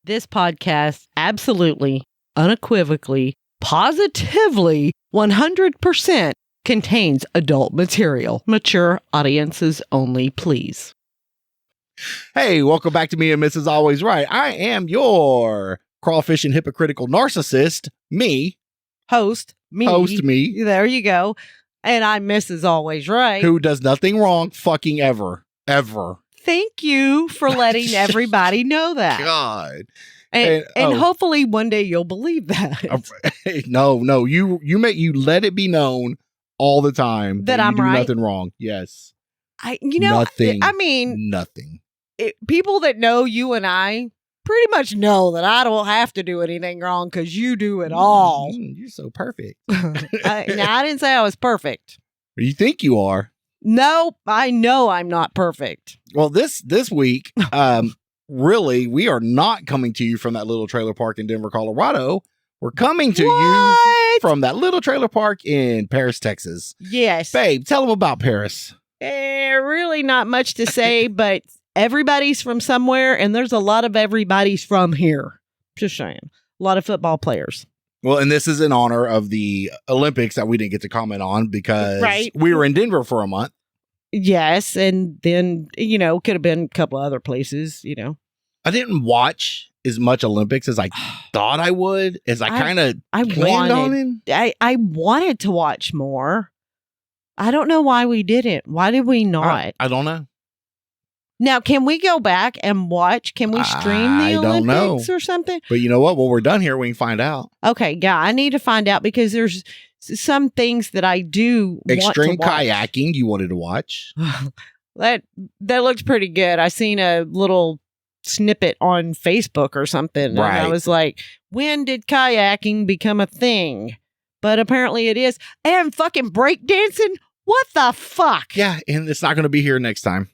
This podcast absolutely, unequivocally, positively, 100% contains adult material. Mature audiences only, please. Hey, welcome back to Me and Mrs. Always Right. I am your crawfish and hypocritical narcissist, me. Host me. There you go. And I'm Mrs. Always Right. Who does nothing wrong fucking ever. Thank you for letting everybody know that. God. And hopefully one day you'll believe that. No, you let it be known all the time that I'm you do right. Nothing wrong. Yes. Nothing. People that know you and I pretty much know that I don't have to do anything wrong because you do it all. You're so perfect. I didn't say I was perfect. You think you are? No, I know I'm not perfect. Well, this week, really, we are not coming to you from that little trailer park in Denver, Colorado. We're coming to you from that little trailer park in Paris, Texas. Yes. Babe, tell them about Paris. Really not much to say, but everybody's from somewhere, and there's a lot of everybody's from here. Just saying. A lot of football players. Well, and this is in honor of the Olympics that we didn't get to comment on because we were in Denver for a month. Yes, and then, could have been a couple of other places, I didn't watch as much Olympics as I thought I would, as I kind of planned on it. I wanted to watch more. I don't know why we didn't. Why did we not? I don't know. Now, can we go back and watch? Can we stream the Olympics or something? But you know what? When we're done here, we can find out. Okay, yeah, I need to find out because there's some things that I do Extreme want to watch. kayaking you wanted to watch. That looks pretty good. I seen a little snippet on Facebook or something. Right. And I was like, when did kayaking become a thing? But apparently it is. And fucking breakdancing? What the fuck? Yeah, and it's not going to be here next time.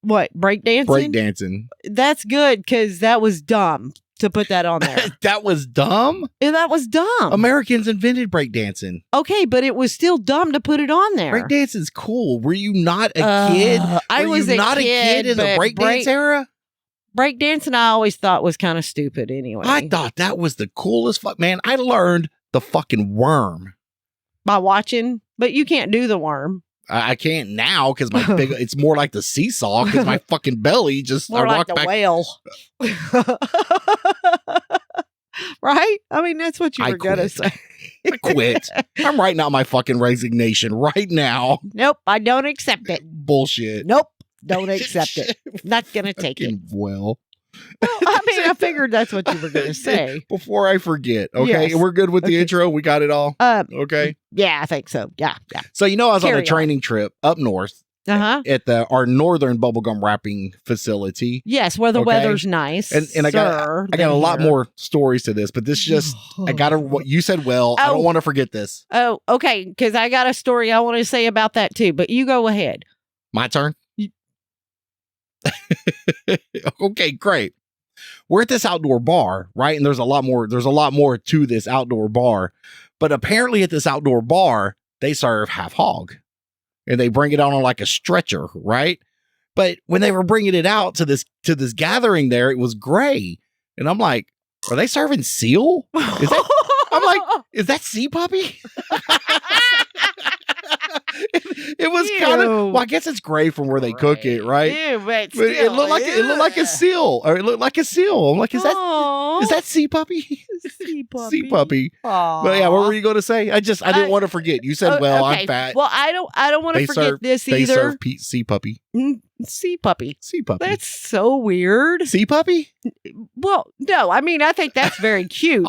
What, breakdancing? Breakdancing. That's good because that was dumb to put that on there. That was dumb? And that was dumb. Americans invented breakdancing. Okay, but it was still dumb to put it on there. Breakdancing's cool. Were you not a kid? I was not a kid in the breakdance era? Breakdancing I always thought was kind of stupid anyway. I thought that was the coolest fuck. Man, I learned the fucking worm. By watching? But you can't do the worm. I can't now because my big. It's more like the seesaw because my fucking belly just. More like the whale. Right? I mean, that's what you were going to say. I quit. I'm writing out my fucking resignation right now. Nope, I don't accept it. Bullshit. Nope, don't accept it. Not going to take it. Well, I mean, I figured that's what you were going to say. Before I forget, okay? Yes. We're good with the intro? We got it all? Okay. Yeah, I think so. Yeah. So, I was on a training trip up north at our northern bubblegum wrapping facility. Yes, where the weather's nice. And I got a lot more stories to this, but this just, what you said, I don't want to forget this. Oh, okay, because I got a story I want to say about that too, but you go ahead. My turn? Okay, great. We're at this outdoor bar, right? And there's a lot more to this outdoor bar. But apparently at this outdoor bar, they serve half hog. And they bring it out on like a stretcher, right? But when they were bringing it out to this gathering there, it was gray. And I'm like, are they serving seal? Is that sea puppy? It was kind of, I guess it's gray from where they cook it, right? Ew, but it looked like a seal, or it looked like a seal. I'm like, is that sea puppy? Sea puppy. Aww. But yeah, what were you going to say? I didn't want to forget. You said, okay. I'm fat. Well, I don't want to forget this either. They serve sea puppy. Sea puppy. Sea puppy. That's so weird. Sea puppy? Well, no, I mean, I think that's very cute,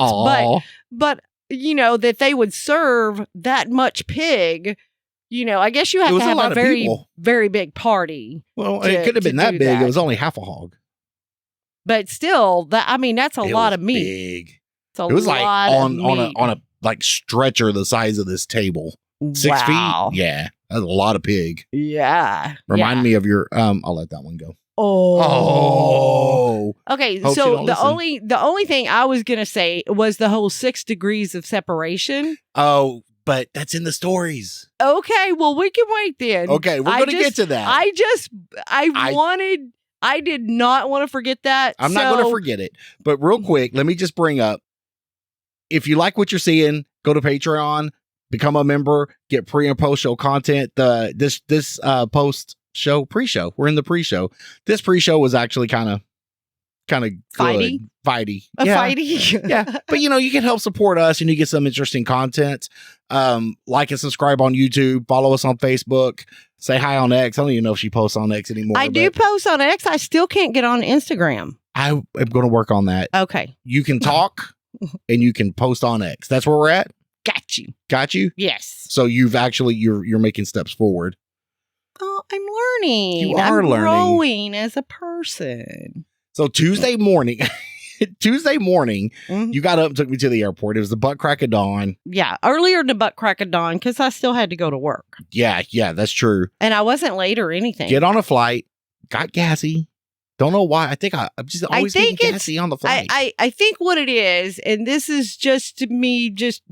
but that they would serve that much pig. I guess you have to have a very, very big party. Well, it could have been that big. It was only half a hog. But still, that's a lot of meat. Big. It was like on a like stretcher the size of this table. 6 feet. Yeah, that's a lot of pig. Yeah. Remind me of your. I'll let that one go. Oh. Okay, so the only thing I was gonna say was the whole 6 degrees of separation. Oh. But that's in the stories. Okay, well, we can wait then. Okay, we're going to get to that. I wanted I did not want to forget that. I'm not going to forget it. But real quick, let me just bring up, if you like what you're seeing, go to Patreon, become a member, get pre and post show content. This post show, pre-show, we're in the pre-show. This pre-show was actually kind of fighty. Fighty. Yeah. But you can help support us and you get some interesting content. Like and subscribe on YouTube, follow us on Facebook, say hi on X. I don't even know if she posts on X anymore. I do post on X. I still can't get on Instagram. I am going to work on that. Okay. You can talk and you can post on X. That's where we're at. Got you? Yes. So you're making steps forward. Oh, I'm learning. You are learning. Growing as a person. So Tuesday morning, you got up and took me to the airport. It was the butt crack of dawn. Yeah, earlier to butt crack of dawn because I still had to go to work. Yeah, that's true. And I wasn't late or anything. Get on a flight, got gassy. Don't know why. I think I'm just always getting gassy on the flight. I think what it is, and this is just me just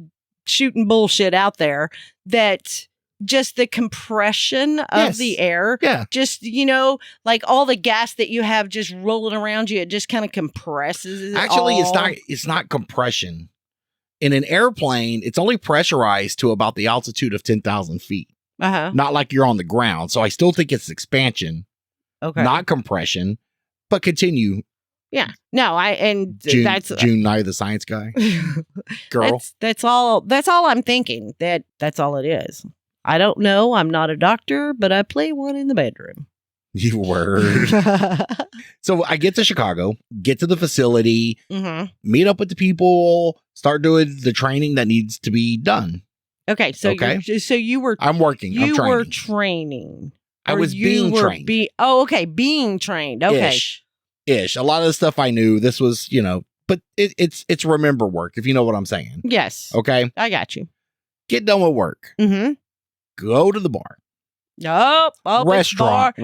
shooting bullshit out there, that just the compression of the air. Yeah. Just, like all the gas that you have just rolling around you, it just kind of compresses. Actually, it's not compression. In an airplane, it's only pressurized to about the altitude of 10,000 feet. Uh-huh. Not like you're on the ground. So I still think it's expansion. Okay. Not compression. But continue. Yeah. No, that's June Nye, the science guy. Girl. That's all I'm thinking. That's all it is. I don't know. I'm not a doctor, but I play one in the bedroom. You word. So I get to Chicago, get to the facility, meet up with the people, start doing the training that needs to be done. Okay. So you were. I'm working. I'm training. You were training. I was being trained. Being trained. Okay. Ish. A lot of the stuff I knew. This was, but it's remember work, if you know what I'm saying. Yes. Okay. I got you. Get done with work. Mm-hmm. Go to the bar. Oh, Restaurant.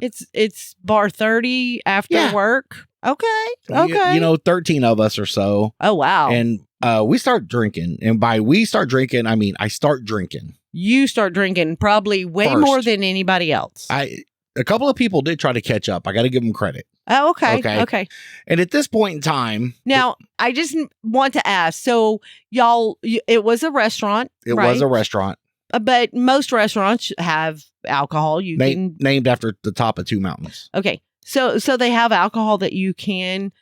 It's bar 30 after work. Okay. 13 of us or so. Oh, wow. And we start drinking. And by we start drinking, I mean I start drinking. You start drinking probably way more than anybody else. A couple of people did try to catch up. I got to give them credit. Oh, okay. And at this point in time. Now, I just want to ask. So, y'all, it was a restaurant. It was a restaurant. But most restaurants have alcohol. Named after the top of two mountains. Okay. So they have alcohol that you can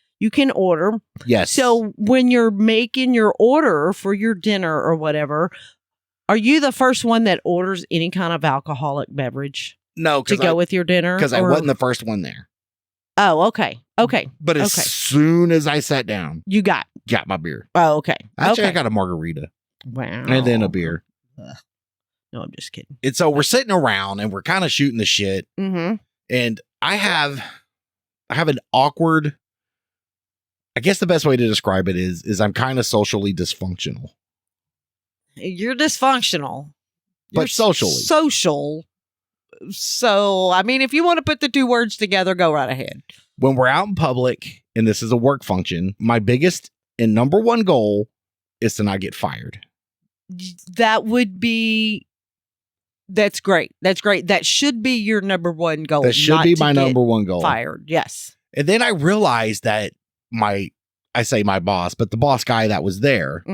order. Yes. So when you're making your order for your dinner or whatever, are you the first one that orders any kind of alcoholic beverage? No, to go with your dinner? Because I wasn't the first one there. Oh, okay. But as soon as I sat down, you got my beer. Oh, okay. Actually, I got a margarita. Wow. And then a beer. No, I'm just kidding. And so we're sitting around and we're kind of shooting the shit. Mm-hmm. And I have an awkward. I guess the best way to describe it is I'm kind of socially dysfunctional. You're dysfunctional, but socially. Social. So, I mean, if you want to put the two words together, go right ahead. When we're out in public and this is a work function, my biggest and number one goal is to not get fired. That's great. That should be your number one goal. That should be my number one goal. Fired. Yes. And then I realized that my boss, but the boss guy that was there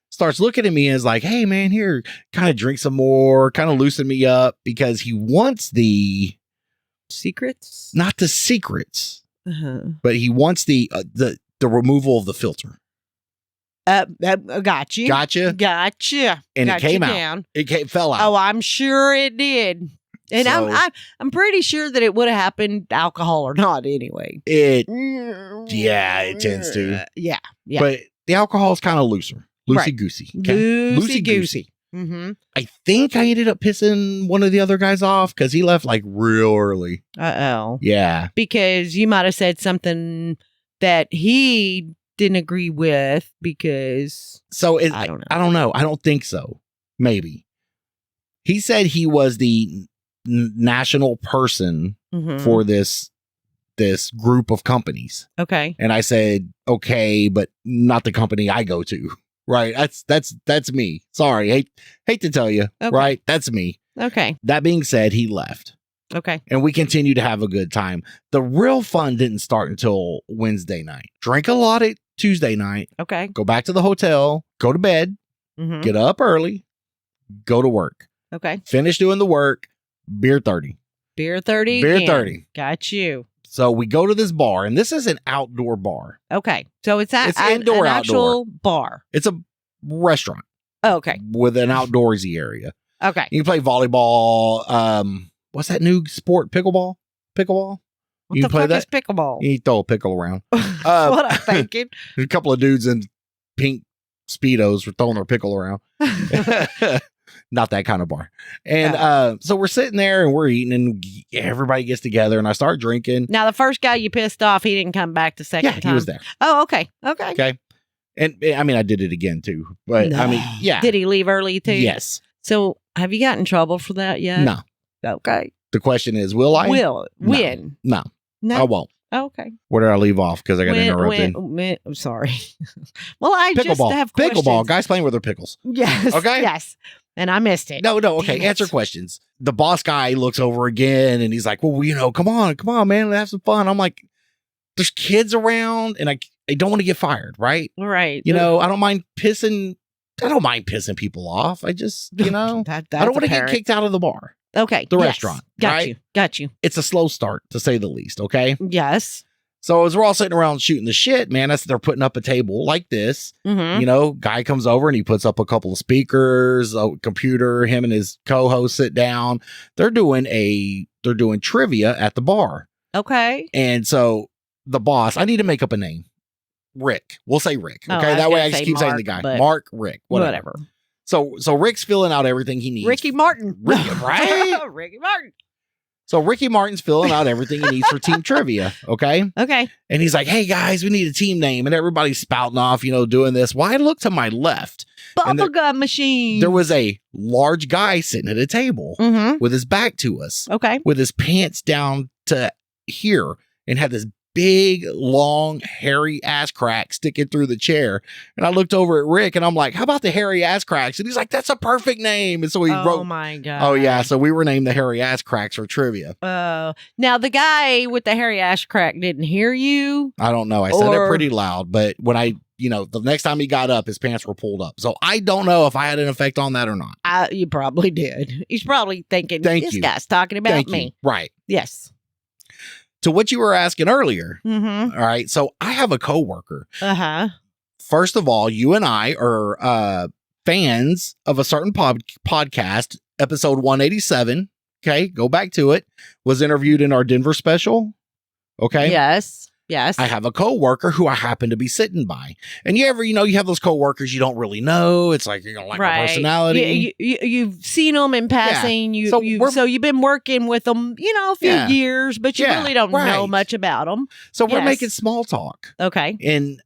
starts looking at me and is like, hey man, here, kind of drink some more, kind of loosen me up, because he wants the secrets, not the secrets, but he wants the removal of the filter. Gotcha. And it came out. It fell out. Oh, I'm sure it did. And so, I'm pretty sure that it would have happened, alcohol or not, anyway. It tends to. Yeah. But the alcohol is kind of loosey-goosey. Loosey-goosey. Mm-hmm. I think I ended up pissing one of the other guys off because he left like real early. Uh-oh. Yeah. Because you might have said something that he didn't agree with because... So I don't know. I don't think so. Maybe. He said he was the national person for this group of companies. Okay. And I said, okay, but not the company I go to. Right. That's me. Sorry. Hate to tell you. Okay. Right. That's me. Okay. That being said, he left. Okay. And we continued to have a good time. The real fun didn't start until Wednesday night. Drink a lot at Tuesday night. Okay. Go back to the hotel, go to bed, get up early, go to work. Okay. Finish doing the work, beer 30. Beer 30. Beer again. 30. Got you. So we go to this bar, and this is an outdoor bar. Okay. So it's It's indoor, an outdoor. actual bar. It's a restaurant Okay. with an outdoorsy area. Okay. You can play volleyball. What's that new sport? Pickleball? Pickleball? What You the play fuck that? is pickleball? You throw a pickle around. That's what I'm thinking. There's a couple of dudes in pink Speedos were throwing their pickle around. Not that kind of bar. And so we're sitting there and we're eating and everybody gets together and I start drinking. Now, the first guy you pissed off, he didn't come back the second time. Yeah, he was there. Oh, okay. Okay. Okay. And I mean, I did it again too. But I mean, yeah. Did he leave early too? Yes. So have you got in trouble for that yet? No. Okay. The question is, will I? When? No. No. I won't. Okay. Where did I leave off? Because I got interrupted. I'm sorry. Well, I just have questions. Pickleball. Guys playing with their pickles. Yes. Okay. Yes. And I missed it. No. Okay. Damn Answer it. questions. The boss guy looks over again and he's like, well, come on, man. Let's have some fun. I'm like, there's kids around and I don't want to get fired. Right. Right. I don't mind pissing people off. I just, I don't want to get kicked out of the bar. Okay. The restaurant. Got you. It's a slow start, to say the least. Okay. Yes. So as we're all sitting around shooting the shit, man, they're putting up a table like this. Mm-hmm. Guy comes over and he puts up a couple of speakers, a computer. Him and his co-host sit down. They're doing trivia at the bar. Okay. And so the boss, I need to make up a name. Rick. We'll say Rick. Okay. That way I just keep saying the guy. Mark, Rick. Whatever. So Rick's filling out everything he needs. Ricky Martin. Right? Ricky Martin. So Ricky Martin's filling out everything he needs for team trivia. Okay. Okay. And he's like, hey guys, we need a team name. And everybody's spouting off, doing this. Well, I look to my left. Bubblegum machine. There was a large guy sitting at a table with his back to us. Okay. With his pants down to here and had this big, long, hairy ass crack sticking through the chair. And I looked over at Rick and I'm like, how about the hairy ass cracks? And he's like, that's a perfect name. And so he wrote. Oh my God. Oh yeah. So we were named the hairy ass cracks for trivia. Now the guy with the hairy ass crack didn't hear you. I don't know. I said it pretty loud, but when the next time he got up, his pants were pulled up. So I don't know if I had an effect on that or not. You probably did. He's probably thinking, this guy's talking about me. Right. Yes. To what you were asking earlier. Mm-hmm. All right. So I have a coworker. Uh-huh. First of all, you and I are fans of a certain podcast, episode 187. Okay. Go back to it. Was interviewed in our Denver special. Okay. Yes. I have a coworker who I happen to be sitting by. And you have those coworkers you don't really know. It's like, you don't like my personality. You've seen them in passing. Yeah. So you've been working with them, a few years, but you really don't know much about them. So we're making small talk. Okay. And,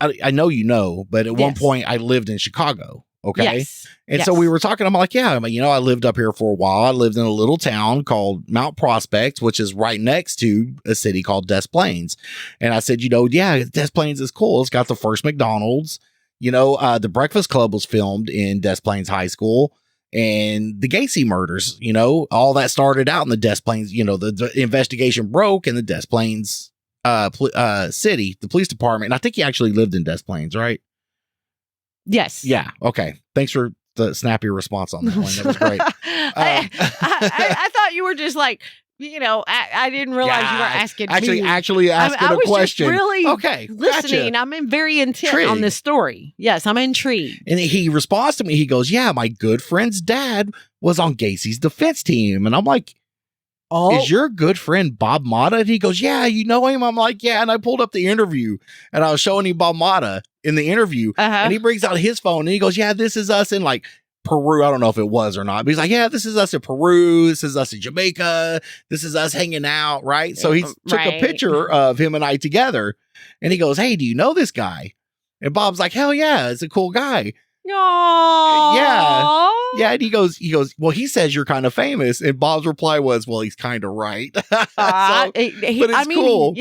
I know, but at one point I lived in Chicago. Okay. Yes. And so we were talking. I'm like, I lived up here for a while. I lived in a little town called Mount Prospect, which is right next to a city called Des Plaines. And I said, Des Plaines is cool. It's got the first McDonald's. The Breakfast Club was filmed in Des Plaines High School. And the Gacy murders, all that started out in the Des Plaines. The investigation broke in the Des Plaines city, the police department. And I think he actually lived in Des Plaines, right? Yes. Yeah. Okay. Thanks for the snappy response on that one. That was great. I thought you were just like, I didn't realize you were asking me. Actually asking a question. Just really okay. Listening. Gotcha. I'm very intent on this story. Yes, I'm intrigued. And he responds to me. He goes, yeah, my good friend's dad was on Gacy's defense team. And I'm like, is your good friend Bob Motta? And he goes, yeah, you know him? I'm like, yeah. And I pulled up the interview and I was showing him Bob Motta in the interview. And he brings out his phone and he goes, yeah, this is us in like Peru. I don't know if it was or not, but he's like, yeah, this is us in Peru. This is us in Jamaica. This is us hanging out. Right. So he took a picture of him and I together and he goes, hey, do you know this guy? And Bob's like, hell yeah, it's a cool guy. Aww. Yeah. And he goes, well, he says you're kind of famous. And Bob's reply was, well, he's kind of right. But it's cool.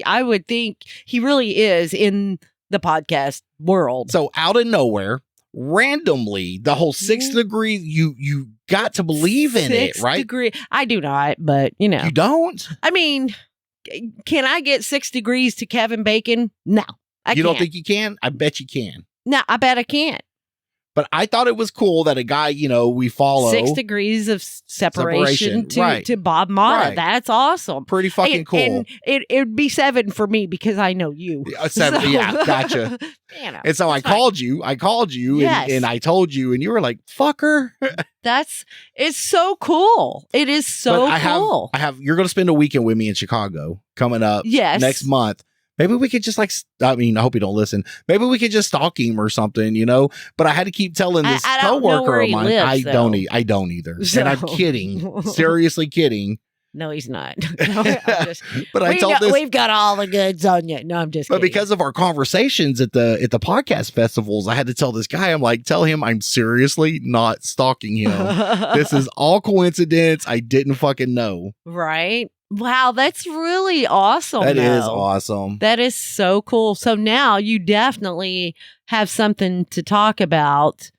I would think he really is in the podcast world. So out of nowhere, randomly the whole 6 degrees. You got to believe in it, right? 6 degree. I do not, but you don't. I mean, can I get 6 degrees to Kevin Bacon? No, I can't. You don't think you can? I bet you can. No, I bet I can't. But I thought it was cool that a guy, we follow 6 degrees of separation to Bob Motta. Right. That's awesome. Pretty fucking cool. And it'd be 7 for me because I know you. 7, so. Yeah, gotcha. And so I called you. Yes. and I told you, and you were like, fucker. It's so cool. It is so cool. You're going to spend a weekend with me in Chicago coming up next month. Maybe we could just I hope you don't listen. Maybe we could just stalk him or something, But I had to keep telling this coworker of mine. I don't either. So. And I'm kidding. Seriously kidding. No, he's not. But we've got all the goods on you. No, I'm just kidding. But because of our conversations at the podcast festivals, I had to tell this guy, I'm like, tell him I'm seriously not stalking him. This is all coincidence. I didn't fucking know. Right. Wow, that's really awesome. That is awesome. That is so cool. So now you definitely have something to talk about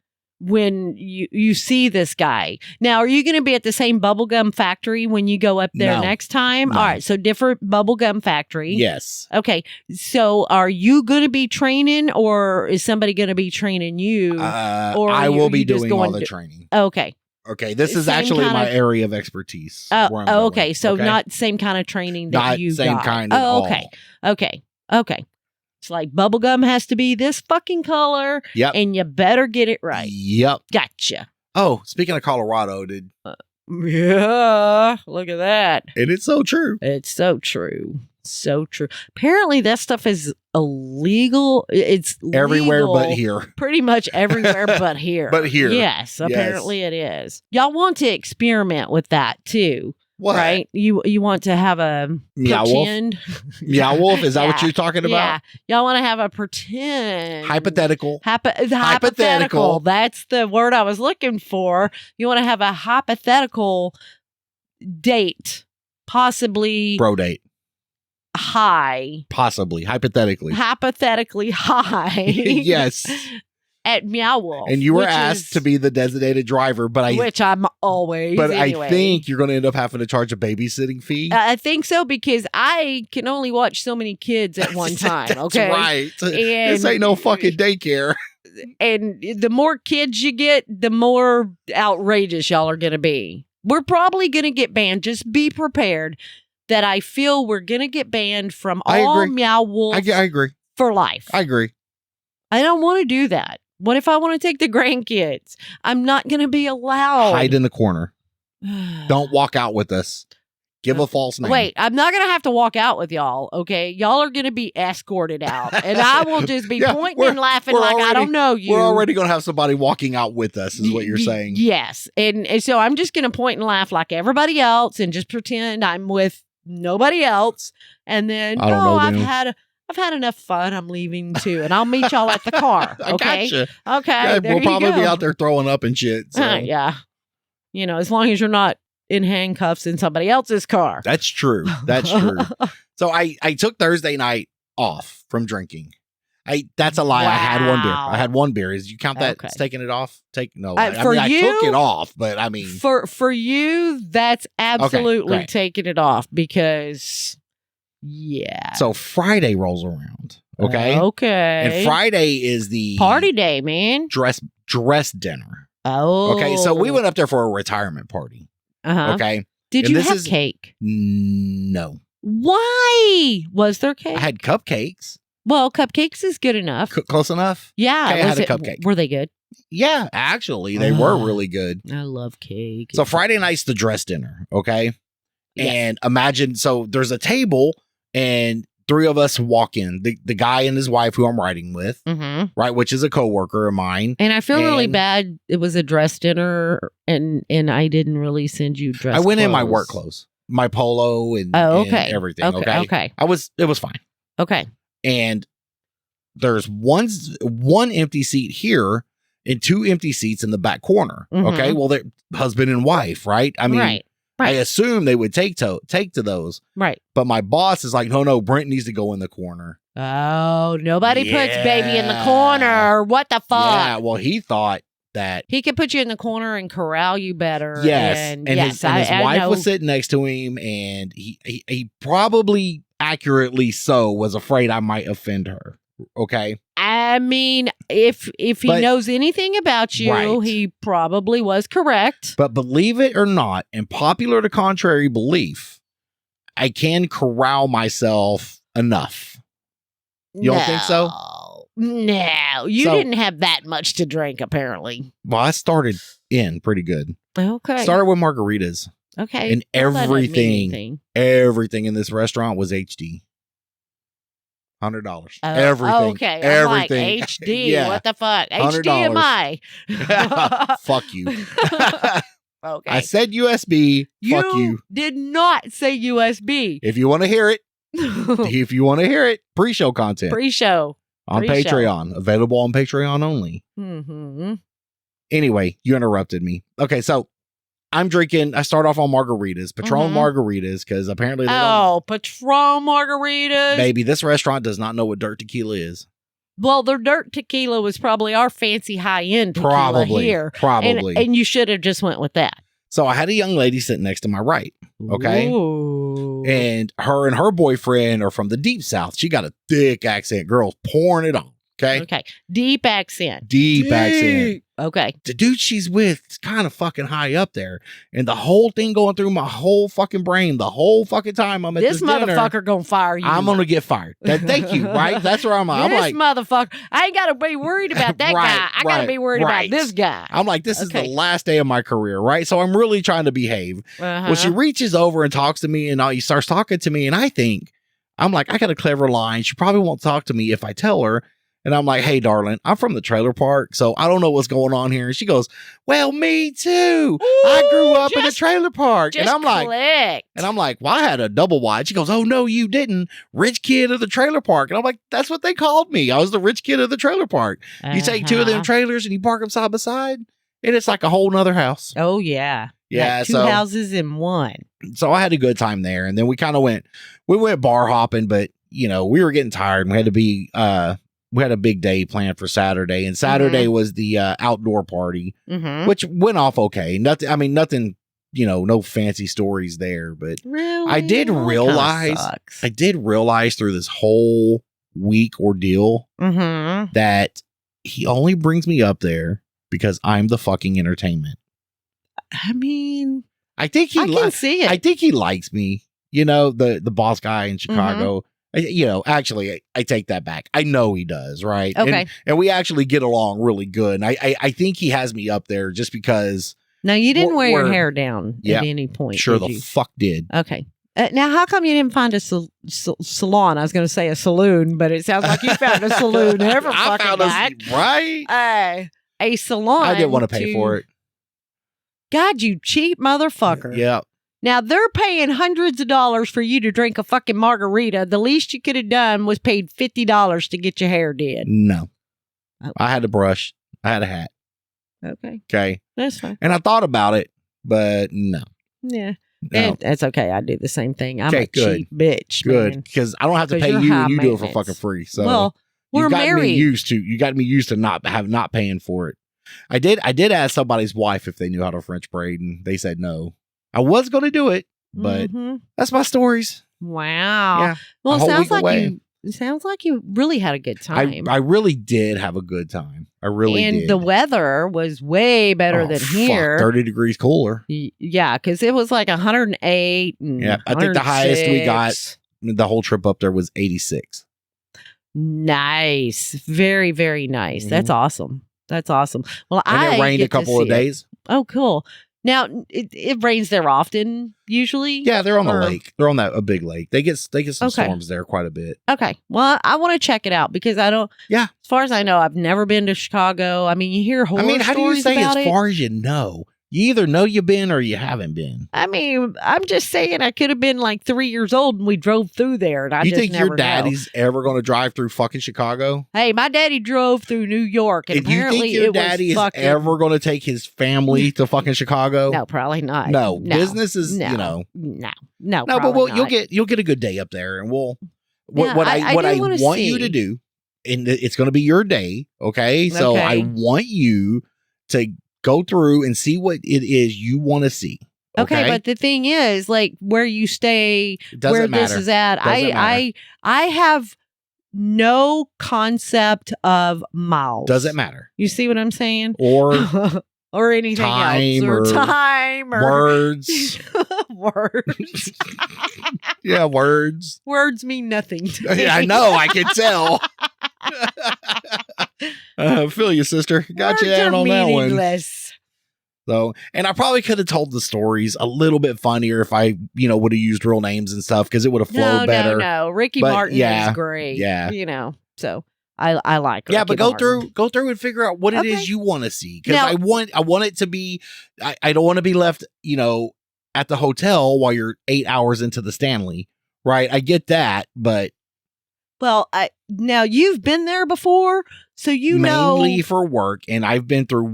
when you see this guy. Now, are you going to be at the same bubblegum factory when you go up there next time? No. All right, so different bubblegum factory. Yes. Okay, so are you going to be training, or is somebody going to be training you? Or I will be doing all the training. Okay. Okay, this is actually my area of expertise. Okay, so not same kind of training that you got. Not same kind at all. Okay. It's like bubblegum has to be this fucking color. Yep. And you better get it right. Yep. Gotcha. Oh, speaking of Colorado, yeah, look at that. And it's so true. It's so true. So true. Apparently that stuff is illegal. It's everywhere legal, but here. Pretty much everywhere but here. But here. Yes, apparently it is. Y'all want to experiment with that too. What? Right? You want to have a pretend. Meow Wolf? Is that what you're talking about? Yeah. Y'all want to have a pretend. Hypothetical. Hypothetical. That's the word I was looking for. You want to have a hypothetical date. Possibly. Bro date. High. Possibly. Hypothetically high. Yes. At Meow Wolf. And you were asked to be the designated driver, which I'm always. But anyway. I think you're going to end up having to charge a babysitting fee. I think so, because I can only watch so many kids at one time. That's okay, right. This ain't no fucking daycare. And the more kids you get, the more outrageous y'all are going to be. We're probably going to get banned. Just be prepared. That I feel we're going to get banned from all Meow Wolves I agree. For life. I agree. I don't want to do that. What if I want to take the grandkids? I'm not going to be allowed. Hide in the corner. Don't walk out with us. Give a false name. Wait, I'm not going to have to walk out with y'all, okay? Y'all are going to be escorted out. And I will just be pointing and laughing like I don't know you. We're already going to have somebody walking out with us is what you're saying. Yes. And so I'm just going to point and laugh like everybody else and just pretend I'm with nobody else, and then I've had enough fun. I'm leaving too, and I'll meet y'all at the car. Okay, gotcha. Okay. Yeah, we'll probably be out there throwing up and shit. So. Yeah, as long as you're not in handcuffs in somebody else's car. That's true. That's true. So I took Thursday night off from drinking. That's a lie. Wow. I had one beer. Is you count that taking it off? I took it off, but I mean for you, that's absolutely taking it off because So Friday rolls around. Okay. Okay. And Friday is the party day, man. Dress dinner. Oh. Okay. So we went up there for a retirement party. Uh-huh. Okay. Did you have cake? No. Why? Was there cake? I had cupcakes. Well, cupcakes is good enough. Close enough? Yeah. Okay, I had a cupcake. Were they good? Yeah, actually, they were really good. I love cake. So Friday night's the dress dinner, okay? Yes. And imagine, so there's a table and 3 of us walk in. The guy and his wife who I'm riding with, right, which is a coworker of mine. And I feel really bad. It was a dress dinner and I didn't really send you dress I went clothes. in my work clothes, my polo and, and everything, okay? It was fine. Okay. And there's one empty seat here and 2 empty seats in the back corner. Okay. Well, they're husband and wife, right? I mean, right. I assume they would take to those. Right. But my boss is like, no, Brent needs to go in the corner. Oh, nobody puts baby in the corner. What the fuck? Yeah, well, he thought that he could put you in the corner and corral you better. Yes, and his wife was sitting next to him, and he probably accurately so was afraid I might offend her. Okay. I mean, if he knows anything about you, he probably was correct. But believe it or not, and popular to contrary belief, I can corral myself enough. You don't think so? No, you didn't have that much to drink, apparently. Well, I started in pretty good. Okay. Started with margaritas. Okay. And everything in this restaurant was HD. $100. Everything. Okay. Everything. I'm like, HD. Yeah. What the fuck? HDMI. Fuck you. Okay. I said USB. Fuck you. You did not say USB. If you want to hear it, pre-show content. Pre-show. On Patreon. Available on Patreon only. Mm-hmm. Anyway, you interrupted me. Okay, so I'm drinking. I start off on margaritas, Patron margaritas, because apparently they don't. Patron margaritas. Baby, this restaurant does not know what dirt tequila is. Well, their dirt tequila was probably our fancy high-end tequila here. Probably. And you should have just went with that. So I had a young lady sitting next to my right. Okay. Ooh. And her boyfriend are from the deep south. She got a thick accent. Girls pouring it on. Okay. Okay. Deep accent. Deep accent. Okay. The dude she's with is kind of fucking high up there. And the whole thing going through my whole fucking brain the whole fucking time I'm at this motherfucker dinner, gonna fire you. I'm gonna get fired. Thank you, right? That's where I'm at. This motherfucker. I ain't gotta be worried about that guy. I gotta be worried about this guy. I'm like, this is the last day of my career, right? So I'm really trying to behave. Well, she reaches over and talks to me and he starts talking to me. And I'm like, I got a clever line. She probably won't talk to me if I tell her. And I'm like, hey, darling, I'm from the trailer park, so I don't know what's going on here. And she goes, well, me too. Ooh, I grew up in a trailer park. And I'm like, well, I had a double wide. She goes, oh, no, you didn't. Rich kid of the trailer park. And I'm like, that's what they called me. I was the rich kid of the trailer park. You take two of them trailers and you park them side by side, and it's like a whole nother house. Oh, yeah. Yeah. Like two houses in one. So I had a good time there. And then we kind of went bar hopping, but, we were getting tired and we had to be, we had a big day planned for Saturday, and Saturday was the outdoor party, which went off okay. Nothing, no fancy stories there, but really? I did realize through this whole week ordeal that he only brings me up there because I'm the fucking entertainment. I mean, I think he can see it. I think he likes me, the boss guy in Chicago. Actually, I take that back. I know he does, right? Okay. And we actually get along really good. And I think he has me up there just because. Now, you didn't wear your hair down at any point. Sure, the fuck did. Okay. Now, how come you didn't find a salon? I was going to say a saloon, but it sounds like you found a saloon every fucking night. Right? A salon. I didn't want to pay for it. God, you cheap motherfucker. Yeah. Now, they're paying hundreds of dollars for you to drink a fucking margarita. The least you could have done was paid $50 to get your hair did. No. Okay. I had a brush. I had a hat. Okay. Okay. That's fine. And I thought about it, but no. Yeah. No. That's okay. I do the same thing. I'm a cheap bitch. Good. Because I don't have to pay you and you do it for fucking free. So well, we're married. You got me used to not paying for it. I did ask somebody's wife if they knew how to French braid, and they said no. I was going to do it, but that's my stories. Wow. Yeah. Well, it sounds like you really had a good time. I really did have a good time. I really did. And the weather was way better than here. 30 degrees cooler. Yeah, because it was like 108. Yeah, I think the highest we got the whole trip up there was 86. Nice. Very, very nice. That's awesome. That's awesome. Well, and it rained a couple of days. Oh, cool. Now, it rains there often, usually? Yeah, they're on the lake. They're on a big lake. They get some storms there quite a bit. Okay. Well, I want to check it out because I don't... Yeah. As far as I know, I've never been to Chicago. I mean, you hear horror stories about it. How do you say as far as you know? You either know you've been or you haven't been. I mean, I'm just saying I could have been like 3 years old and we drove through there. And you think your daddy's ever going to drive through fucking Chicago? Hey, my daddy drove through New York. And apparently you think your daddy is ever going to take his family to fucking Chicago? No, probably not. No. Business is, No. No, but you'll get a good day up there and we'll What I want you to do, and it's going to be your day, okay? So I want you to go through and see what it is you want to see. Okay, but the thing is, like where you stay, where this is at, I have no concept of miles. Doesn't matter. You see what I'm saying? Or or anything else. Or time or words. Words. Yeah, words. Words mean nothing to me. I know, I can tell. I feel you, sister. Got you out on that one. So, and I probably could have told the stories a little bit funnier if I, would have used real names and stuff because it would have flowed better. No. Ricky Martin is great. Yeah. So I like Ricky but go through and figure out what it is you want to see. Because I want it to be, I don't want to be left, at the hotel while you're 8 hours into the Stanley. Right. I get that, but. Well, now you've been there before, so mainly for work, and I've been through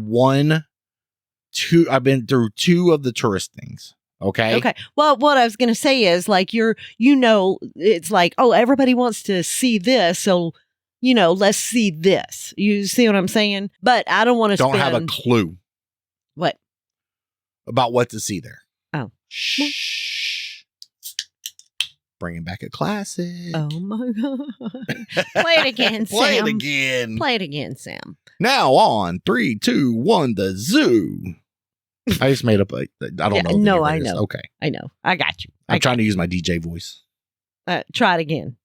I've been through two of the tourist things. Okay. Well, what I was going to say is like it's like, oh, everybody wants to see this. So, let's see this. You see what I'm saying? But I don't want to don't have a clue. What? About what to see there. Oh. Shh. Bringing back a classic. Oh my God. Play it again, Sam. Play it again, Sam. Now on 3, 2, 1, the zoo. I just made up I don't know. No, I know. Okay. I know. I got you. I'm trying to use my DJ voice. Try it again.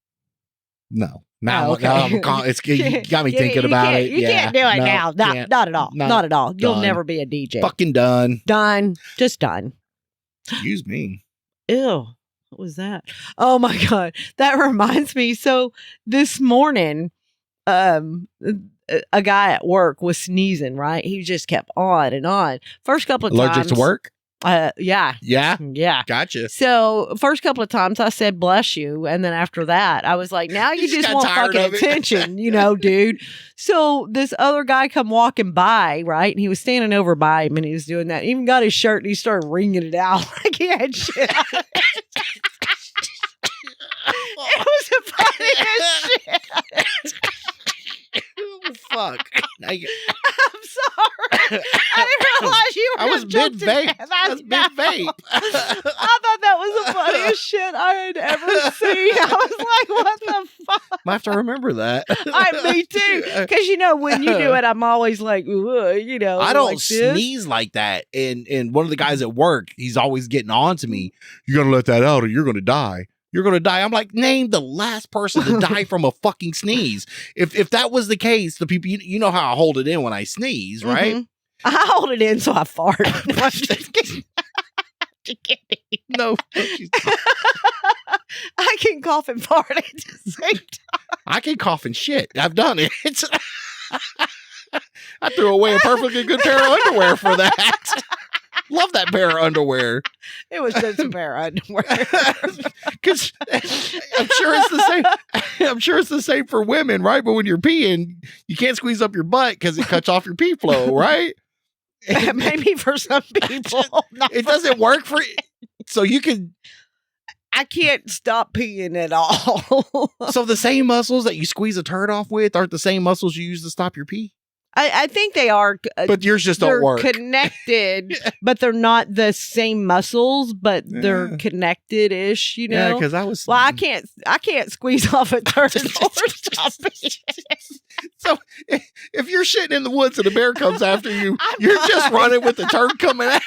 No. Now, you got me thinking about it. You can't do it now. Not at all. No, not at all. You'll done. never be a DJ. Fucking done. Done. Just done. Excuse me. Ew. What was that? Oh my God. That reminds me. So this morning, a guy at work was sneezing, right? He just kept on and on. First couple of times. Allergic to work? Yeah. Yeah. Gotcha. So first couple of times I said, bless you. And then after that, I was like, now you just want fucking attention, dude. So this other guy come walking by, right? And he was standing over by him and he was doing that. He even got his shirt and he started wringing it out like he had shit on it. It was the funniest shit. Fuck. I'm sorry. I didn't realize you were. I was mid-vape. I was mid-vape. I thought that was the funniest shit I had ever seen. I was like, what the fuck? I have to remember that. Me too. Because, when you do it, I'm always like, I don't like sneeze like that. And one of the guys at work, he's always getting on to me. You got to let that out or you're going to die. You're going to die. I'm like, name the last person to die from a fucking sneeze. If that was the case, the people, you know how I hold it in when I sneeze, right? Mm-hmm. I hold it in so I fart. No, I'm just kidding. No. I can cough and fart at the same time. I can cough and shit. I've done it. I threw away a perfectly good pair of underwear for that. Love that pair of underwear. It was just a pair of underwear. Because I'm sure it's the same. I'm sure it's the same for women, right? But when you're peeing, you can't squeeze up your butt because it cuts off your pee flow, right? Maybe for some people. It doesn't work for you. So you can. I can't stop peeing at all. So the same muscles that you squeeze a turd off with aren't the same muscles you use to stop your pee? I think they are. But yours just don't work. They're connected, but they're not the same muscles, but they're connected-ish, Yeah, because I was... Well, I can't squeeze off a turd or stop it. So if you're shitting in the woods and a bear comes after you, you're just running with the turd coming out.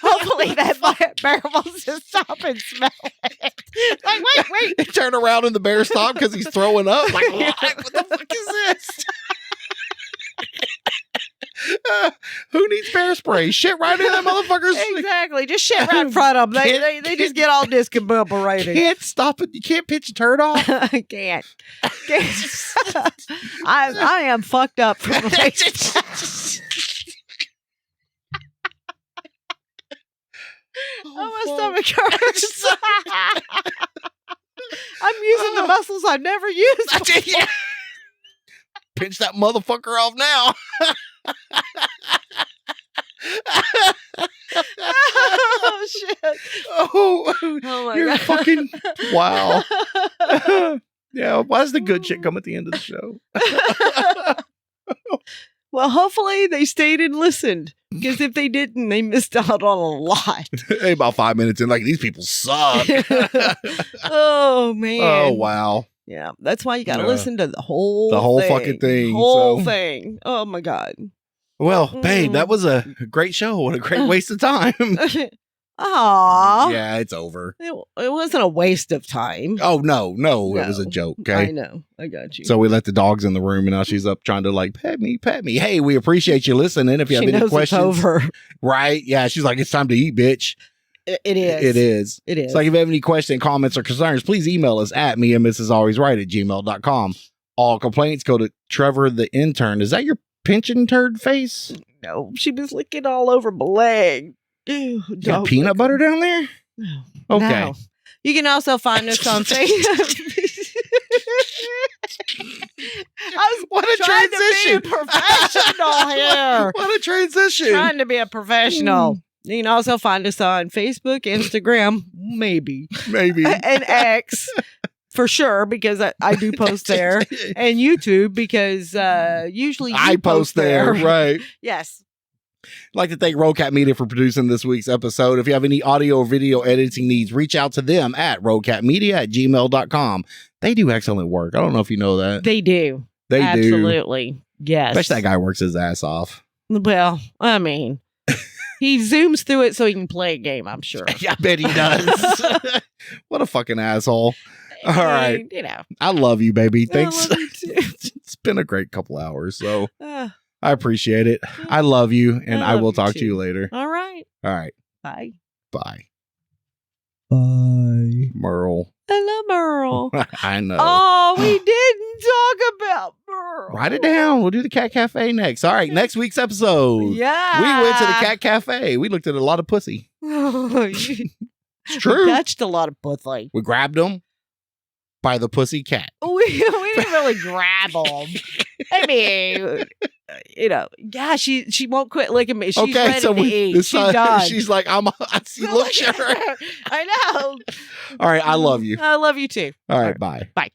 Hopefully that bear wants to stop and smell it. Like, wait. Turn around and the bear stop because he's throwing up. Like, what the fuck is this? Who needs bear spray? Shit right in that motherfucker's. Exactly. Just shit right in front of them. They just get all discombobulated. Can't stop it. You can't pitch a turd off. I can't. I am fucked up from my stomach hurts. I'm using the muscles I never used before. Pinch that motherfucker off now. Oh shit! Oh my you're God. Fucking wow. Yeah, why does the good shit come at the end of the show? Well, hopefully they stayed and listened. Because if they didn't, they missed out on a lot. Hey, about 5 minutes in, like, these people suck. Oh, man. Oh, wow. Yeah, that's why you got to listen to the whole fucking thing. Whole thing. Oh, my God. Well, babe, that was a great show. What a great waste of time. Aw. Yeah, it's over. It wasn't a waste of time. Oh, no, it was a joke, okay? I know. I got you. So we let the dogs in the room, and now she's up trying to, like, pet me. Hey, we appreciate you listening. If you have any questions. It's over. Right? Yeah, she's like, it's time to eat, bitch. It is. It is. It is. So, like, if you have any questions, comments, or concerns, please email us at meandmrsalwaysright@gmail.com. All complaints go to Trevor the intern. Is that your pinching turd face? No, she was licking all over my leg. Ew, you got peanut butter down there? No. Okay. No. You can also find us on Facebook. What a transition. To be a professional here. What a transition. Trying to be a professional. You can also find us on Facebook, Instagram, maybe, and X. For sure, because I do post there, and YouTube, because usually I post there. Right. Yes. I'd like to thank Roadcat Media for producing this week's episode. If you have any audio or video editing needs, reach out to them at roadcatmedia@gmail.com. They do excellent work. I don't know if you know that. They do. They Absolutely. do. Yes. I bet that guy works his ass off. Well, I mean, he zooms through it so he can play a game, I'm sure. Yeah, I bet he does. What a fucking asshole. All right. You know. I love you, baby. Thanks. I love you too. It's been a great couple hours, so I appreciate it. I love you, and I will talk to you later. All right. All right. Bye. Bye. Bye. Merle. Hello, Merle. I know. Oh, we didn't talk about Merle. Write it down. We'll do the Cat Cafe next. All right, next week's episode. Yeah. We went to the Cat Cafe. We looked at a lot of pussy. It's true. We touched a lot of pussy. We grabbed them by the pussy cat. We didn't really grab them. I mean, you know, yeah, she won't quit licking me. She's ready to eat. She's done. She's like, I see, look at her. I know. All right, I love you. I love you too. All right, bye. Bye.